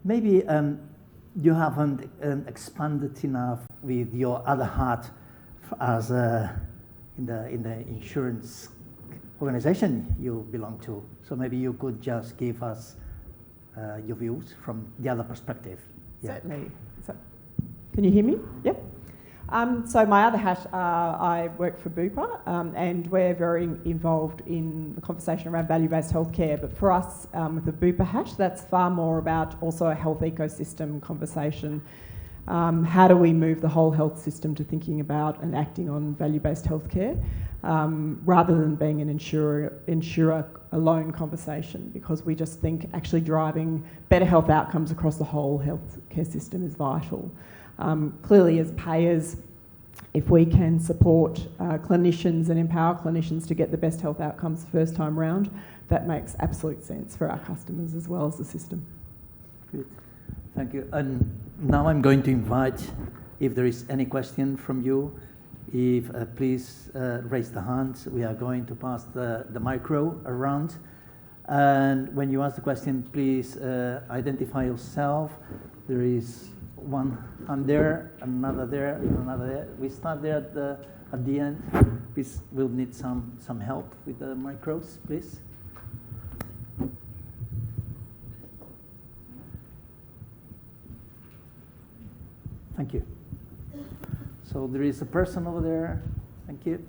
maybe you haven't expanded enough with your other hat as in the insurance organization you belong to. So maybe you could just give us your views from the other perspective. Yeah. Certainly. Can you hear me? Yep. So my other hat, I work for Bupa, and we're very involved in the conversation around value-based healthcare. But for us, with the Bupa hat, that's far more about also a health ecosystem conversation. How do we move the whole health system to thinking about and acting on value-based healthcare, rather than being an insurer alone conversation, because we just think actually driving better health outcomes across the whole healthcare system is vital. Clearly, as payers, if we can support clinicians and empower clinicians to get the best health outcomes the first time round, that makes absolute sense for our customers as well as the system. Good, thank you. And now I'm going to invite, if there is any question from you, if please raise the hands. We are going to pass the micro around. And when you ask the question, please identify yourself. There is one hand there, another there, another there. We start there at the end. Please, we'll need some help with the micros, please. Thank you. So there is a person over there. Thank you.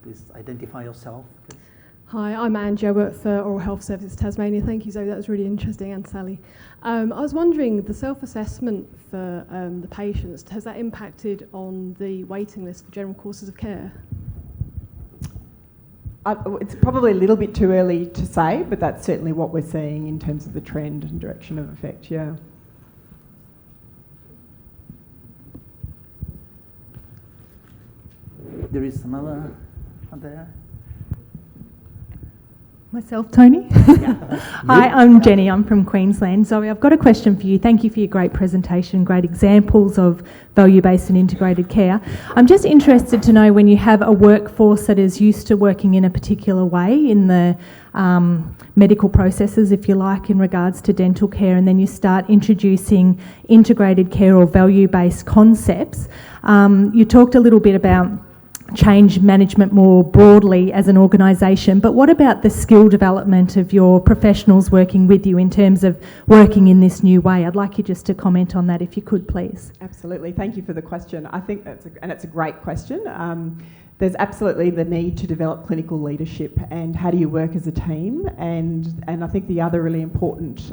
Please identify yourself, please. Hi, I'm Angie. I work for Oral Health Services Tasmania. Thank you, Zoe. That was really interesting, and Sally. I was wondering, the self-assessment for the patients, has that impacted on the waiting list for general courses of care? It's probably a little bit too early to say, but that's certainly what we're seeing in terms of the trend and direction of effect, yeah. There is another one there. Myself, Tony. Hi, I'm Jenny. I'm from Queensland. Zoe, I've got a question for you. Thank you for your great presentation, great examples of value-based and integrated care. I'm just interested to know, when you have a workforce that is used to working in a particular way in the medical processes, if you like, in regards to dental care, and then you start introducing integrated care or value-based concepts. You talked a little bit about change management more broadly as an organisation, but what about the skill development of your professionals working with you in terms of working in this new way? I'd like you just to comment on that if you could, please. Absolutely. Thank you for the question. I think it's a great question. There's absolutely the need to develop clinical leadership, and how do you work as a team, and I think the other really important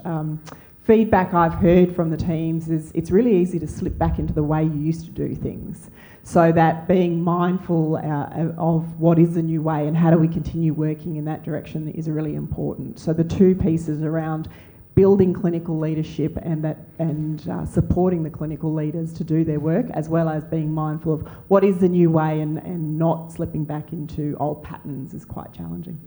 feedback I've heard from the teams is it's really easy to slip back into the way you used to do things. So that being mindful of what is the new way and how do we continue working in that direction is really important. So the two pieces around building clinical leadership and supporting the clinical leaders to do their work, as well as being mindful of what is the new way and not slipping back into old patterns, is quite challenging.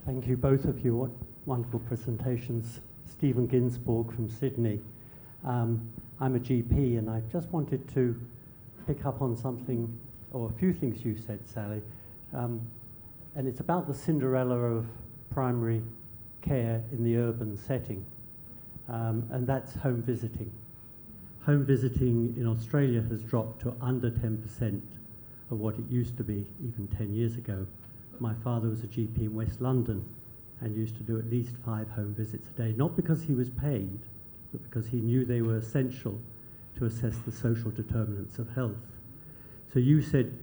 Thank you, both of you. What wonderful presentations. Stephen Ginsborg from Sydney. I'm a GP, and I just wanted to pick up on something, or a few things you said, Sally, and it's about the Cinderella of primary care in the urban setting, and that's home visiting. Home visiting in Australia has dropped to under 10% of what it used to be even 10 years ago. My father was a GP in West London and used to do at least 5 home visits a day, not because he was paid, but because he knew they were essential to assess the social determinants of health. So you said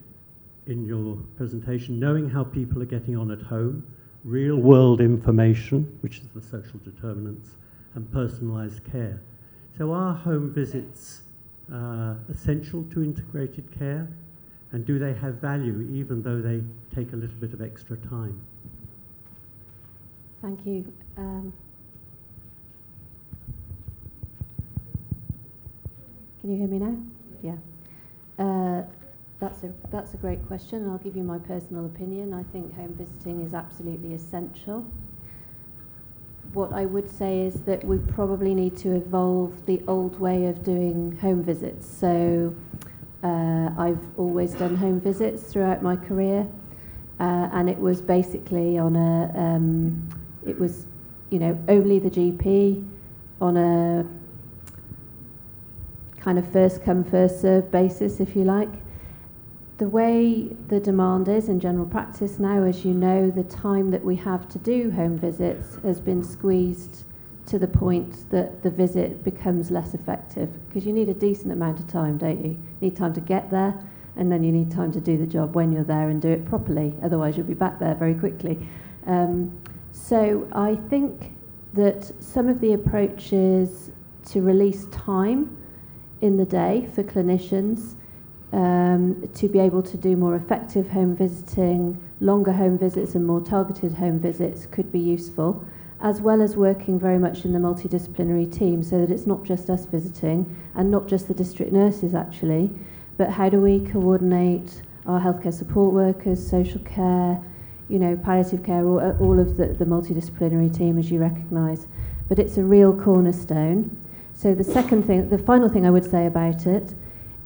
in your presentation, knowing how people are getting on at home, real world information, which is the social determinants, and personalised care. So are home visits essential to integrated care? And do they have value even though they take a little bit of extra time? Thank you. Can you hear me now? Yeah. That's a great question, and I'll give you my personal opinion. I think home visiting is absolutely essential. What I would say is that we probably need to evolve the old way of doing home visits. So I've always done home visits throughout my career, and it was basically on a, it was, you know, only the GP on a kind of first come, first served basis, if you like. The way the demand is in general practice now, as you know, the time that we have to do home visits has been squeezed to the point that the visit becomes less effective, because you need a decent amount of time, don't you? You need time to get there, and then you need time to do the job when you're there and do it properly, otherwise you'll be back there very quickly. So I think that some of the approaches to release time in the day for clinicians to be able to do more effective home visiting, longer home visits and more targeted home visits could be useful, as well as working very much in the multidisciplinary team, so that it's not just us visiting and not just the district nurses actually, but how do we coordinate our healthcare support workers, social care, you know, palliative care, all of the multidisciplinary team, as you recognise. But it's a real cornerstone. So the second thing, the final thing I would say about it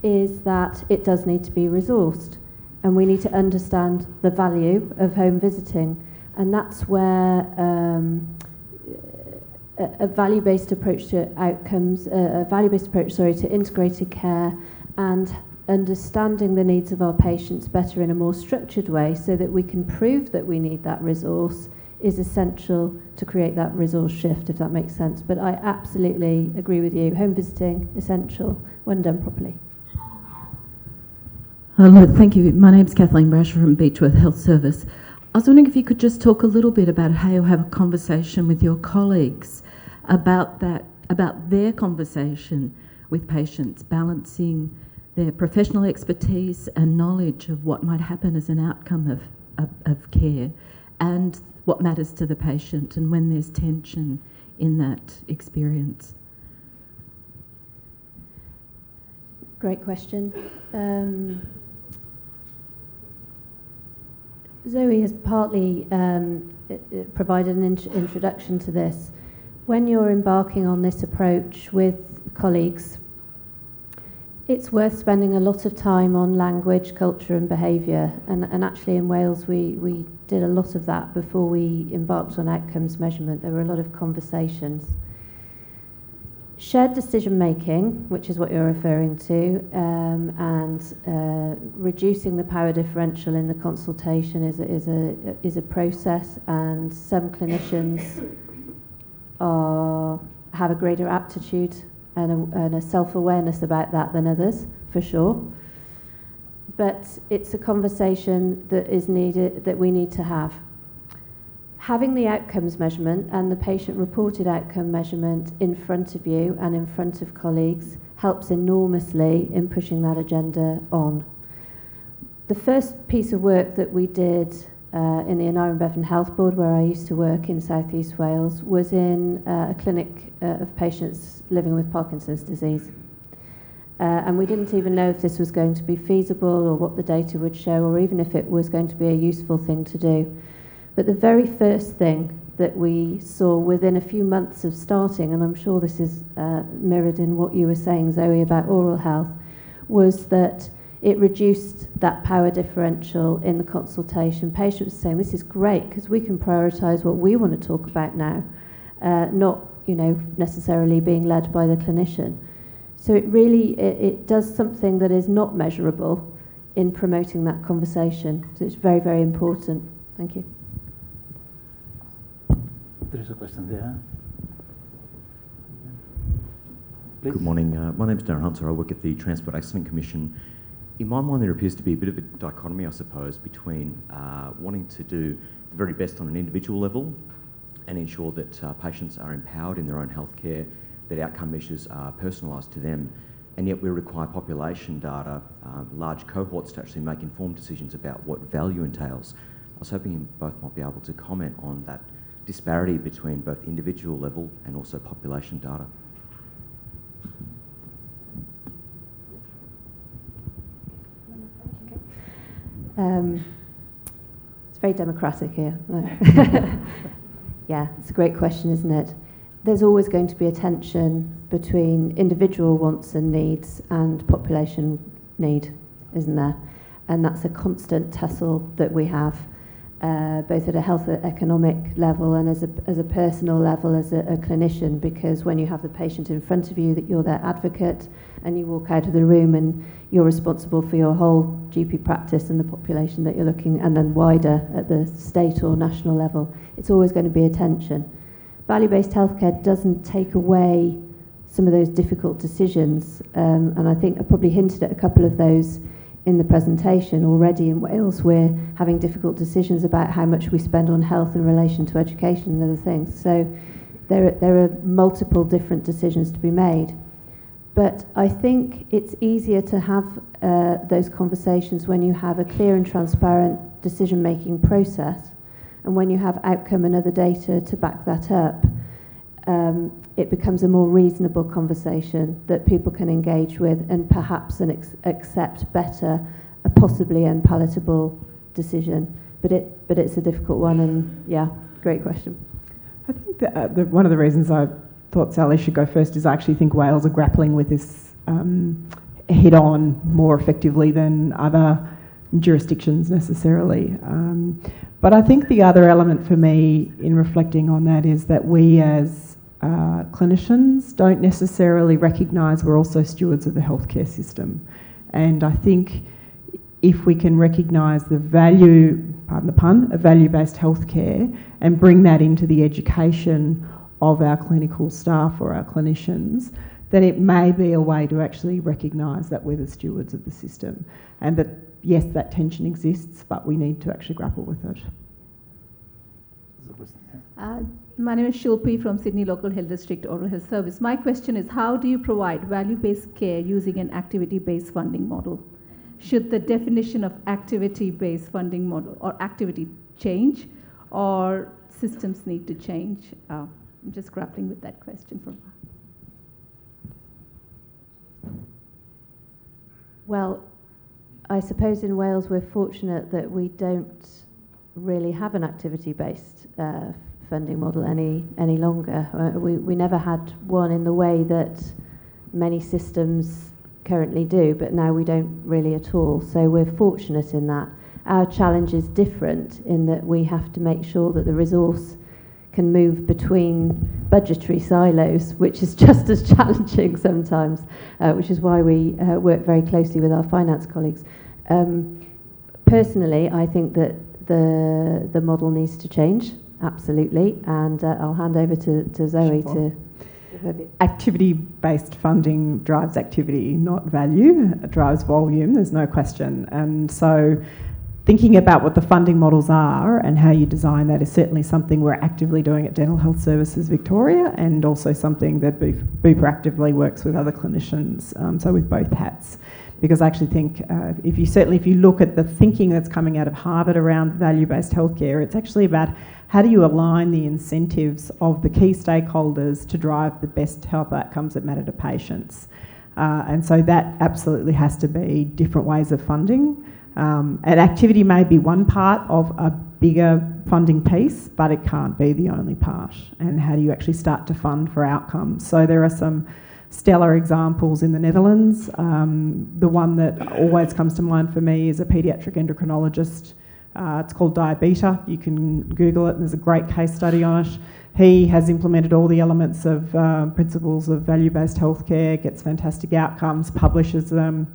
is that it does need to be resourced, and we need to understand the value of home visiting, and that's where a value-based approach to outcomes, a value-based approach, to integrated care, and understanding the needs of our patients better in a more structured way, so that we can prove that we need that resource, is essential to create that resource shift, if that makes sense. But I absolutely agree with you. Home visiting, essential when done properly. Hello, thank you. My name's Kathleen Brasher from Beechworth Health Service. I was wondering if you could just talk a little bit about how you have a conversation with your colleagues about that, about their conversation with patients, balancing their professional expertise and knowledge of what might happen as an outcome of care and what matters to the patient, and when there's tension in that experience. Great question. Zoe has partly provided an introduction to this. When you're embarking on this approach with colleagues, it's worth spending a lot of time on language, culture and behaviour, and actually in Wales we did a lot of that before we embarked on outcomes measurement. There were a lot of conversations. Shared decision making, which is what you're referring to, and reducing the power differential in the consultation is a process, and some clinicians have a greater aptitude and a self-awareness about that than others, for sure. But it's a conversation that is needed, that we need to have. Having the outcomes measurement and the patient-reported outcome measurement in front of you and in front of colleagues helps enormously in pushing that agenda on. The first piece of work that we did in the Aneurin Bevan Health Board, where I used to work in South East Wales, was in a clinic of patients living with Parkinson's disease. And we didn't even know if this was going to be feasible or what the data would show, or even if it was going to be a useful thing to do. But the very first thing that we saw within a few months of starting, and I'm sure this is mirrored in what you were saying, Zoe, about oral health, was that it reduced that power differential in the consultation. Patients were saying, this is great because we can prioritise what we want to talk about now, not, you know, necessarily being led by the clinician. So it really, it does something that is not measurable in promoting that conversation. So it's very, very important. Thank you. There is a question there. Please. Good morning. My name is Darren Hunter. I work at the Transport Accident Commission. In my mind, there appears to be a bit of a dichotomy, I suppose, between wanting to do the very best on an individual level and ensure that patients are empowered in their own healthcare, that outcome measures are personalised to them, and yet we require population data, large cohorts, to actually make informed decisions about what value entails. I was hoping you both might be able to comment on that disparity between both individual level and also population data. It's very democratic here. Yeah, it's a great question, isn't it? There's always going to be a tension between individual wants and needs and population need. isn't there? And that's a constant tussle that we have, both at a health economic level and as a personal level as a clinician, because when you have the patient in front of you, that you're their advocate, and you walk out of the room and you're responsible for your whole GP practice and the population that you're looking, and then wider at the state or national level, it's always going to be a tension. Value-based healthcare doesn't take away some of those difficult decisions, and I think I probably hinted at a couple of those in the presentation already. In Wales, we're having difficult decisions about how much we spend on health in relation to education and other things. So there are multiple different decisions to be made. But I think it's easier to have those conversations when you have a clear and transparent decision-making process, and when you have outcome and other data to back that up. It becomes a more reasonable conversation that people can engage with, and perhaps accept better a possibly unpalatable decision. But it's a difficult one, and yeah, great question. I think that one of the reasons I thought Sally should go first is I actually think Wales are grappling with this head-on more effectively than other jurisdictions necessarily. But I think the other element for me in reflecting on that is that we as clinicians don't necessarily recognise we're also stewards of the healthcare system. And I think if we can recognise the value, pardon the pun, of value-based healthcare and bring that into the education of our clinical staff or our clinicians, then it may be a way to actually recognise that we're the stewards of the system, and that yes, that tension exists, but we need to actually grapple with it. My name is Shilpi from Sydney Local Health District Oral Health Service. My question is, how do you provide value-based care using an activity-based funding model? Should the definition of activity-based funding model or activity change, or systems need to change? I'm just grappling with that question for a while. Well, I suppose in Wales we're fortunate that we don't really have an activity-based funding model any longer. We never had one in the way that many systems currently do, but now we don't really at all. So we're fortunate in that. Our challenge is different in that we have to make sure that the resource can move between budgetary silos, which is just as challenging sometimes, which is why we work very closely with our finance colleagues. Personally, I think that the model needs to change, absolutely, and I'll hand over to Zoe to... Activity-based funding drives activity, not value. It drives volume, there's no question. And so thinking about what the funding models are and how you design that is certainly something we're actively doing at Dental Health Services Victoria, and also something that Bupa actively works with other clinicians, so with both hats. Because I actually think if you look at the thinking that's coming out of Harvard around value-based healthcare, it's actually about how do you align the incentives of the key stakeholders to drive the best health outcomes that matter to patients. And so that absolutely has to be different ways of funding. And activity may be one part of a bigger funding piece, but it can't be the only part. And how do you actually start to fund for outcomes? So there are some stellar examples in the Netherlands. The one that always comes to mind for me is a paediatric endocrinologist. It's called Diabeta. You can Google it, and there's a great case study on it. He has implemented all the elements of principles of value-based healthcare, gets fantastic outcomes, publishes them,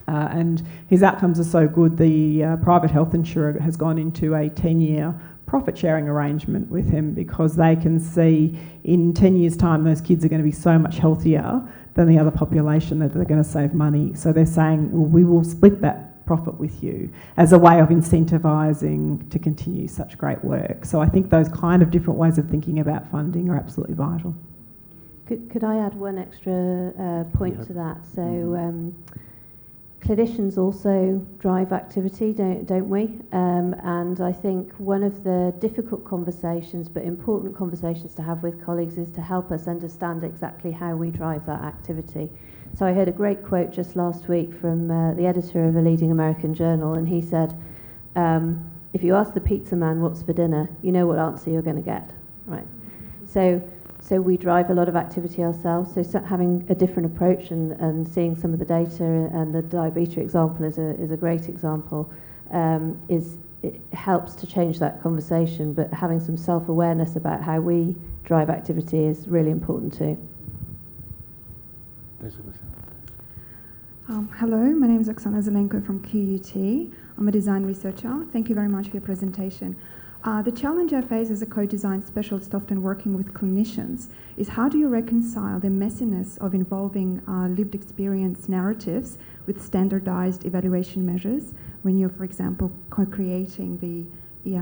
and his outcomes are so good, the private health insurer has gone into a 10-year profit-sharing arrangement with him, because they can see in 10 years' time those kids are going to be so much healthier than the other population that they're going to save money. So they're saying, well, we will split that profit with you as a way of incentivising to continue such great work. So I think those kind of different ways of thinking about funding are absolutely vital. Could I add one extra point to that? So clinicians also drive activity, don't we? And I think one of the difficult conversations, but important conversations to have with colleagues, is to help us understand exactly how we drive that activity. So I heard a great quote just last week from the editor of a leading American journal, and he said, if you ask the pizza man what's for dinner, you know what answer you're going to get, right? So So we drive a lot of activity ourselves. So having a different approach and seeing some of the data, and the diabetes example is a great example, it helps to change that conversation. But having some self-awareness about how we drive activity is really important too. Hello, my name is Oksana Zelenko from QUT. I'm a design researcher. Thank you very much for your presentation. The challenge I face as a co-design specialist, often working with clinicians, is how do you reconcile the messiness of involving lived experience narratives with standardized evaluation measures when you're, for example, co-creating the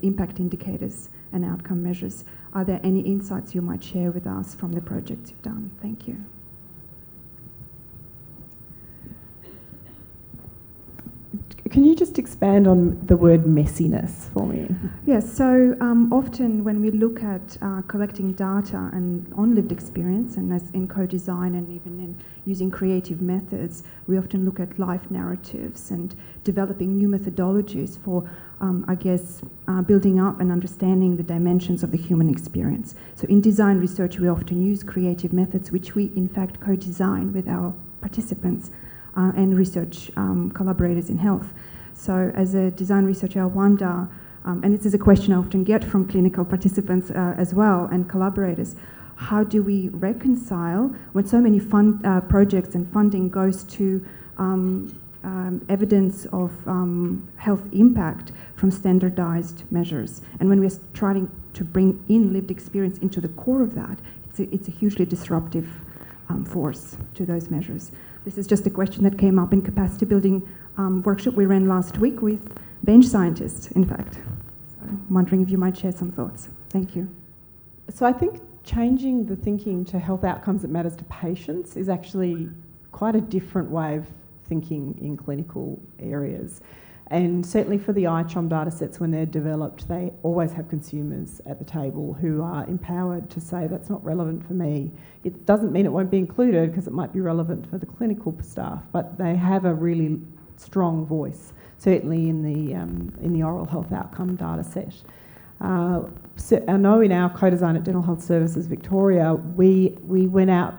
impact indicators and outcome measures? Are there any insights you might share with us from the projects you've done? Thank you. Can you just expand on the word messiness for me? Yes, so often when we look at collecting data and on lived experience, and as in co-design and even in using creative methods, we often look at life narratives and developing new methodologies for, building up and understanding the dimensions of the human experience. So in design research, we often use creative methods, which we in fact co-design with our participants and research collaborators in health. So as a design researcher, I wonder, and this is a question I often get from clinical participants as well and collaborators, how do we reconcile when so many projects and funding goes to evidence of health impact from standardized measures? And when we're trying to bring in lived experience into the core of that, it's a hugely disruptive force to those measures. This is just a question that came up in capacity building workshop we ran last week with bench scientists, in fact. So I'm wondering if you might share some thoughts. Thank you. So I think changing the thinking to health outcomes that matters to patients is actually quite a different way of thinking in clinical areas. And certainly for the ICHOM data sets, when they're developed, they always have consumers at the table who are empowered to say, that's not relevant for me. It doesn't mean it won't be included, because it might be relevant for the clinical staff, but they have a really strong voice, certainly in the oral health outcome data set. So I know in our co-design at Dental Health Services Victoria, we went out,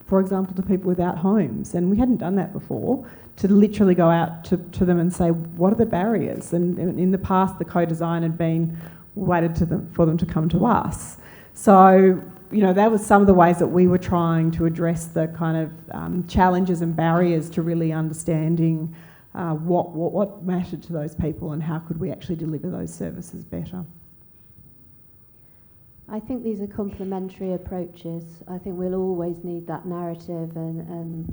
for example, to people without homes, and we hadn't done that before, to literally go out to them and say, what are the barriers? And in the past, the co-design had been waited for them to come to us. So, that was some of the ways that we were trying to address the kind of challenges and barriers to really understanding what mattered to those people and how could we actually deliver those services better. I think these are complementary approaches. I think we'll always need that narrative and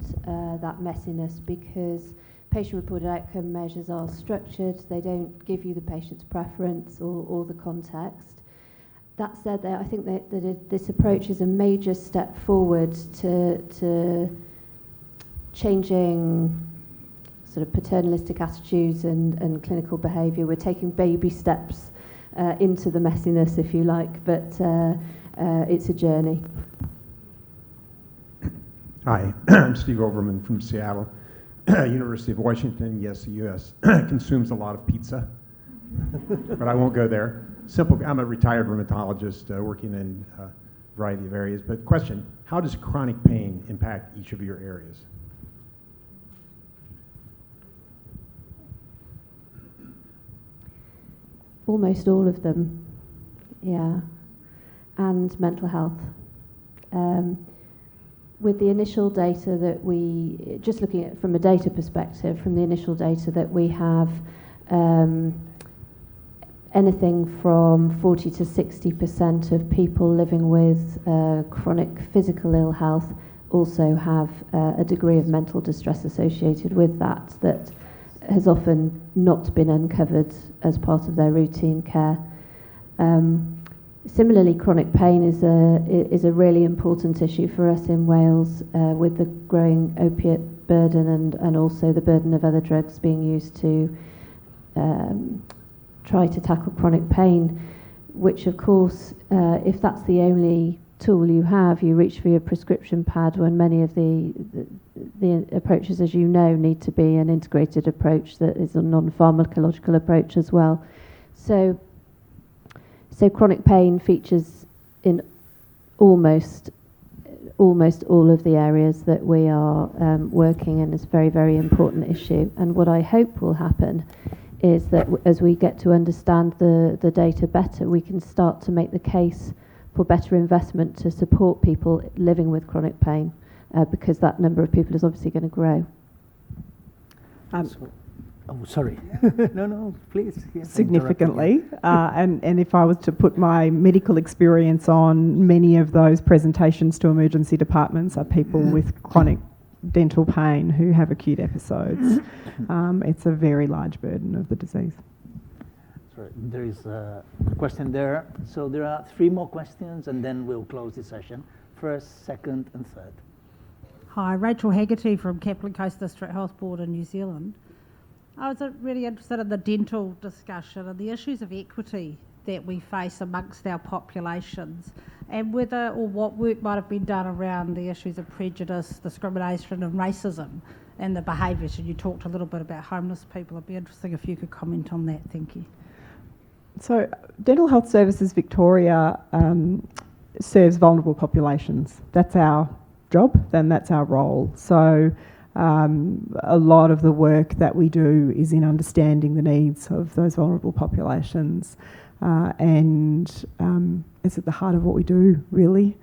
that messiness, because patient-reported outcome measures are structured. They don't give you the patient's preference or the context. That said, I think that this approach is a major step forward to changing sort of paternalistic attitudes and clinical behaviour. We're taking baby steps into the messiness, if you like, but it's a journey. Hi, I'm Steve Overman from Seattle. University of Washington, yes, the U.S. consumes a lot of pizza, but I won't go there. I'm a retired rheumatologist working in a variety of areas, but question, how does chronic pain impact each of your areas? Almost all of them, yeah, and mental health. With the initial data that just looking at it from a data perspective, from the initial data that we have, anything from 40 to 60% of people living with chronic physical ill health also have a degree of mental distress associated with that has often not been uncovered as part of their routine care. Similarly, chronic pain is a really important issue for us in Wales, with the growing opiate burden and also the burden of other drugs being used to try to tackle chronic pain, which of course, if that's the only tool you have, you reach for your prescription pad, when many of the approaches, as you know, need to be an integrated approach that is a non-pharmacological approach as well. So chronic pain features in almost all of the areas that we are working in is a very, very important issue. And what I hope will happen is that as we get to understand the data better, we can start to make the case for better investment to support people living with chronic pain, because that number of people is obviously going to grow. Oh, sorry. No, please. Yes, significantly. And if I was to put my medical experience on, many of those presentations to emergency departments are people with chronic dental pain who have acute episodes. It's a very large burden of the disease. Sorry, there is a question there. So there are 3 more questions and then we'll close the session. First, second and third. Hi, Rachel Haggerty from Kaplan Coast District Health Board in New Zealand. I was really interested in the dental discussion and the issues of equity that we face amongst our populations, and whether or what work might have been done around the issues of prejudice, discrimination and racism and the behaviours. And you talked a little bit about homeless people. It'd be interesting if you could comment on that. Thank you. So Dental Health Services Victoria serves vulnerable populations. That's our job, then that's our role. So a lot of the work that we do is in understanding the needs of those vulnerable populations, and it's at the heart of what we do, really.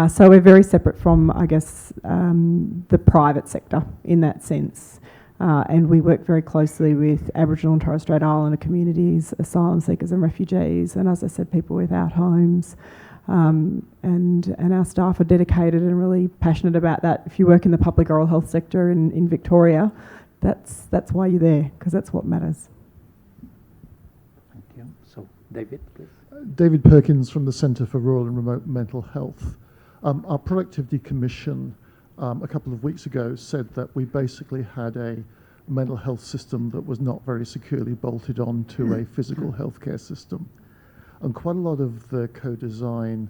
So we're very separate from, I guess, the private sector in that sense. And we work very closely with Aboriginal and Torres Strait Islander communities, asylum seekers and refugees, and as I said, people without homes. And our staff are dedicated and really passionate about that. If you work in the public oral health sector in Victoria, that's why you're there, because that's what matters. Thank you. So, David, please. David Perkins from the Centre for Rural and Remote Mental Health. Our Productivity Commission a couple of weeks ago said that we basically had a mental health system that was not very securely bolted on to a physical healthcare system. And quite a lot of the co-design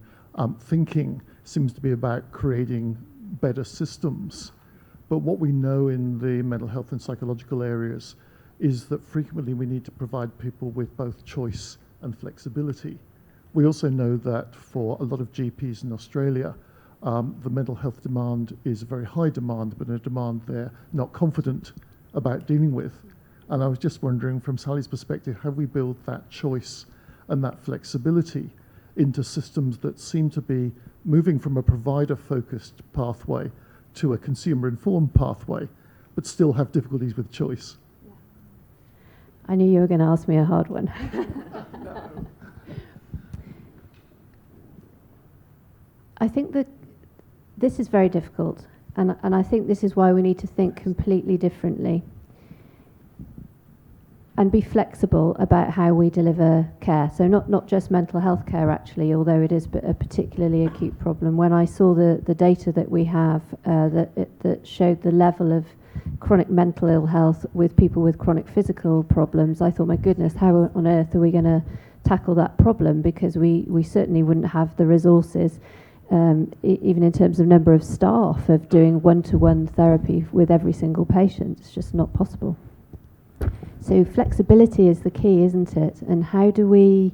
thinking seems to be about creating better systems. But what we know in the mental health and psychological areas is that frequently we need to provide people with both choice and flexibility. We also know that for a lot of GPs in Australia, the mental health demand is a very high demand, but a demand they're not confident about dealing with. And I was just wondering, from Sally's perspective, how we build that choice and that flexibility into systems that seem to be moving from a provider-focused pathway to a consumer-informed pathway, but still have difficulties with choice. I knew you were going to ask me a hard one. I think that this is very difficult, and I think this is why we need to think completely differently and be flexible about how we deliver care. So not just mental health care, actually, although it is a particularly acute problem. When I saw the data that we have that showed the level of chronic mental ill health with people with chronic physical problems, I thought, my goodness, how on earth are we going to tackle that problem? Because we certainly wouldn't have the resources, even in terms of number of staff, of doing one-to-one therapy with every single patient. It's just not possible. So flexibility is the key, isn't it? And how do we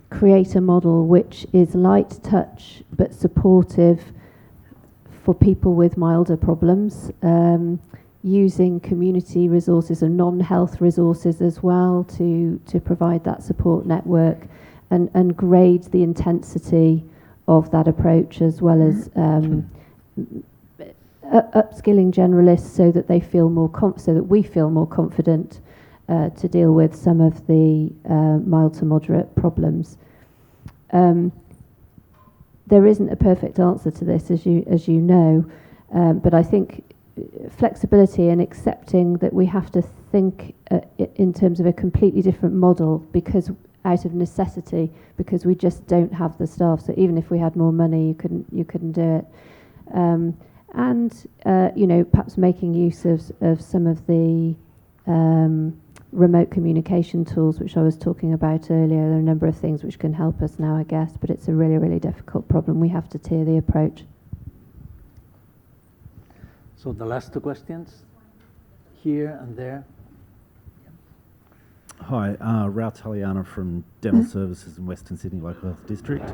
create a model which is light touch but supportive for people with milder problems, using community resources and non-health resources as well to provide that support network, and grade the intensity of that approach, as well as upskilling generalists so that they feel more so that we feel more confident to deal with some of the mild to moderate problems. There isn't a perfect answer to this, as you know, but I think flexibility and accepting that we have to think in terms of a completely different model, because out of necessity, because we just don't have the staff. So even if we had more money, you couldn't do it. And perhaps making use of some of the remote communication tools, which I was talking about earlier. There are a number of things which can help us now, I guess, but it's a really, really difficult problem. We have to tier the approach. So the last two questions, here and there. Hi, Rao Taliana from Dental Services in Western Sydney Local Health District.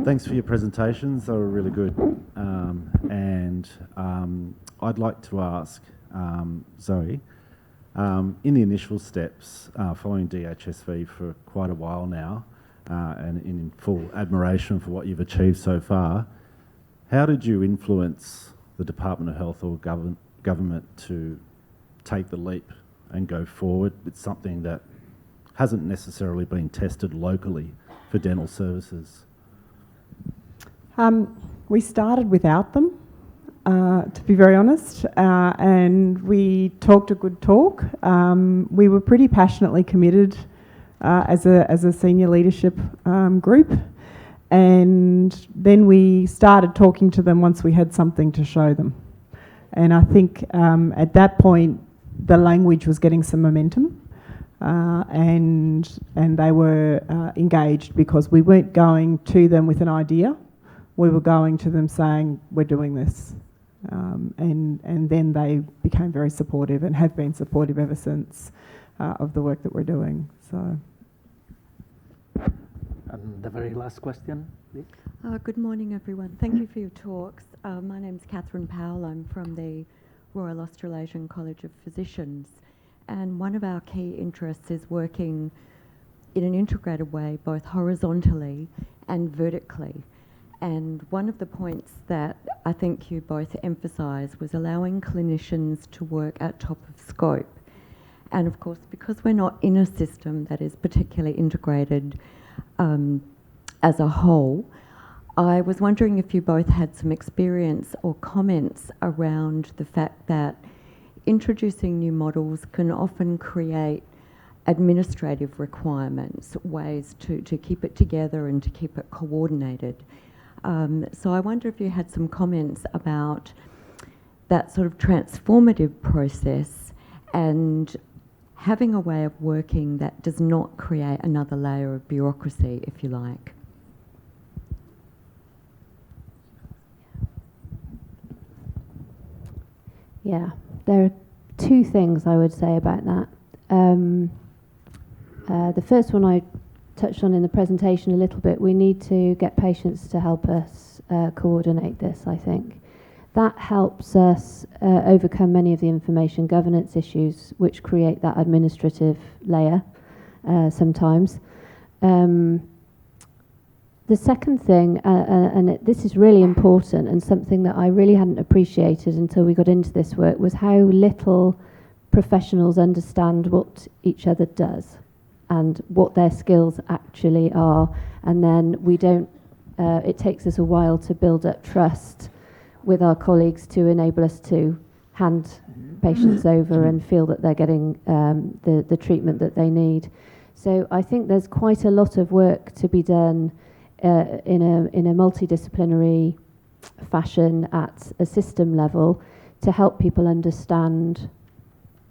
Thanks for your presentations, they were really good. I'd like to ask Zoe, in the initial steps, following DHSV for quite a while now, and in full admiration for what you've achieved so far, how did you influence the Department of Health or government to take the leap and go forward with something that hasn't necessarily been tested locally for dental services? We started without them, to be very honest, and we talked a good talk. We were pretty passionately committed as a senior leadership group, and then we started talking to them once we had something to show them. And I think at that point the language was getting some momentum, and they were engaged, because we weren't going to them with an idea. We were going to them saying, we're doing this. And then they became very supportive and have been supportive ever since of the work that we're doing. So. And the very last question, please. Good morning, everyone. Thank you for your talks. My name's Catherine Powell. I'm from the Royal Australasian College of Physicians. And one of our key interests is working in an integrated way, both horizontally and vertically. And one of the points that I think you both emphasised was allowing clinicians to work at top of scope. And of course, because we're not in a system that is particularly integrated as a whole, I was wondering if you both had some experience or comments around the fact that introducing new models can often create administrative requirements, ways to keep it together and to keep it coordinated. So I wonder if you had some comments about that sort of transformative process and having a way of working that does not create another layer of bureaucracy, if you like. Yeah, there are two things I would say about that. The first one I touched on in the presentation a little bit. We need to get patients to help us coordinate this, I think. That helps us overcome many of the information governance issues which create that administrative layer sometimes. The second thing, this is really important and something that I really hadn't appreciated until we got into this work, was how little professionals understand what each other does and what their skills actually are. And then we don't, it takes us a while to build up trust with our colleagues to enable us to hand patients over and feel that they're getting the treatment that they need. So I think there's quite a lot of work to be done in a multidisciplinary fashion at a system level to help people understand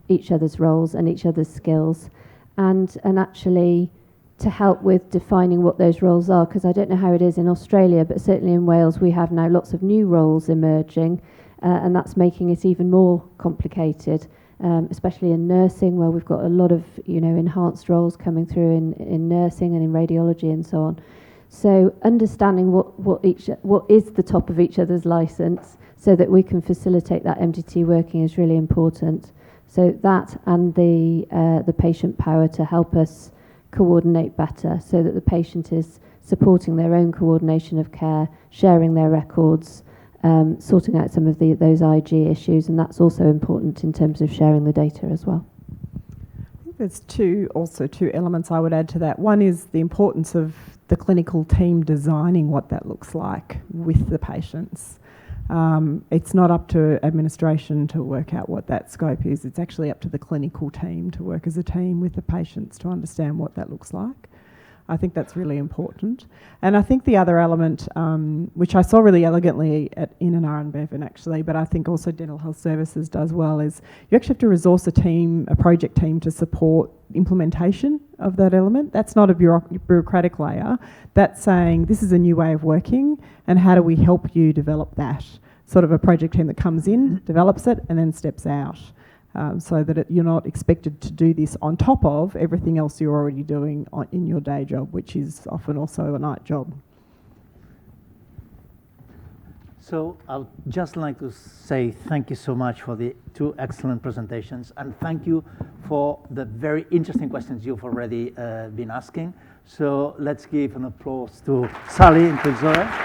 each other's roles and each other's skills, and actually to help with defining what those roles are, because I don't know how it is in Australia, but certainly in Wales we have now lots of new roles emerging, and that's making it even more complicated, especially in nursing, where we've got a lot of enhanced roles coming through in nursing and in radiology and so on. So understanding what is the top of each other's license so that we can facilitate that MDT working is really important. So that and the patient power to help us coordinate better so that the patient is supporting their own coordination of care, sharing their records, sorting out some of those IG issues, and that's also important in terms of sharing the data as well. I think there's two elements I would add to that. One is the importance of the clinical team designing what that looks like with the patients. It's not up to administration to work out what that scope is. It's actually up to the clinical team to work as a team with the patients to understand what that looks like. I think that's really important. And I think the other element, which I saw really elegantly in an RNBEVN actually, but I think also Dental Health Services does well, is you actually have to resource a project team to support implementation of that element. That's not a bureaucratic layer. That's saying this is a new way of working and how do we help you develop that? Sort of a project team that comes in, develops it and then steps out. so that you're not expected to do this on top of everything else you're already doing in your day job, which is often also a night job. So I'd just like to say thank you so much for the 2 excellent presentations, and thank you for the very interesting questions you've already been asking. So let's give an applause to Sally and to Zoe.